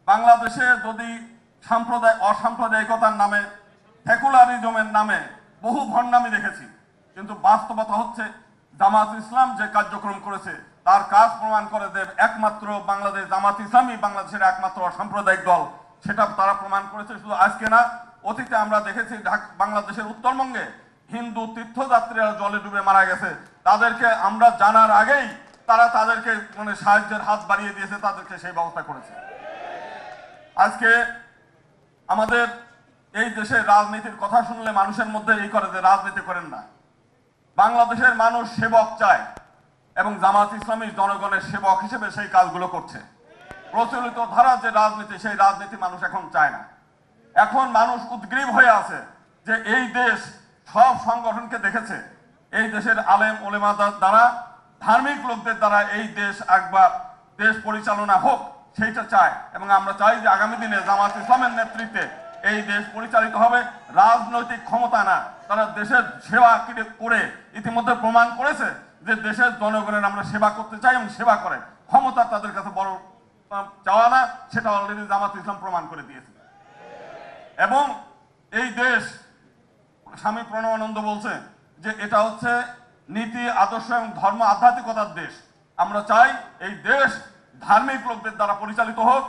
বাংলাদেশে যদি অসাম্প্রদায়িকতার নামে, সেকুলারিজমের নামে বহু ভণ্ডামি দেখেছি, কিন্তু বাস্তবতা হচ্ছে জামাত ইসলাম যে কার্যক্রম করেছে তার কাজ প্রমাণ করে দেব একমাত্র বাংলাদেশ জামাত ইসলামই বাংলাদেশের একমাত্র অসাম্প্রদায়িক দল। সেটা তারা প্রমাণ করেছে। শুধু আজকে না, অতীতে আমরা দেখেছি বাংলাদেশের উত্তরবঙ্গে হিন্দু তীর্থযাত্রীরা জলে ডুবে মারা গেছে। তাদেরকে আমরা জানার আগেই তারা তাদেরকে সাহায্যের হাত বাড়িয়ে দিয়েছে, তাদেরকে সেই ব্যবস্থা করেছে। আজকে আমাদের এই দেশের রাজনীতির কথা শুনলে মানুষের মধ্যে এই করে যে রাজনীতি করেন না। বাংলাদেশের মানুষ সেবক চায় এবং জামাত ইসলামী জনগণের সেবক হিসেবে সেই কাজগুলো করছে। প্রচলিত ধারা যে রাজনীতি, সেই রাজনীতি মানুষ এখন চায় না। এখন মানুষ উদ্গ্রীব হয়ে আছে যে এই দেশ সব সংগঠনকে দেখেছে, এই দেশের আলেম ওলেমা দ্বারা, ধার্মিক লোকদের দ্বারা এই দেশ একবার দেশ পরিচালনা হোক, সেইটা চায়। এবং আমরা চাই যে আগামী দিনে জামাত ইসলামের নেতৃত্বে এই দেশ পরিচালিত হবে। রাজনৈতিক ক্ষমতা না, তারা দেশের সেবা করে ইতিমধ্যে প্রমাণ করেছে যে দেশের জনগণের আমরা সেবা করতে চাই এবং সেবা করে। ক্ষমতা তাদের কাছে বড় চাওয়া না, সেটা অলরেডি জামাত ইসলাম প্রমাণ করে দিয়েছে। এবং এই দেশ, স্বামী প্রণবানন্দ বলছে যে এটা হচ্ছে নীতি, আদর্শ এবং ধর্ম আধ্যাত্মিকতার দেশ। আমরা চাই এই দেশ ধার্মিক লোকদের দ্বারা পরিচালিত হোক।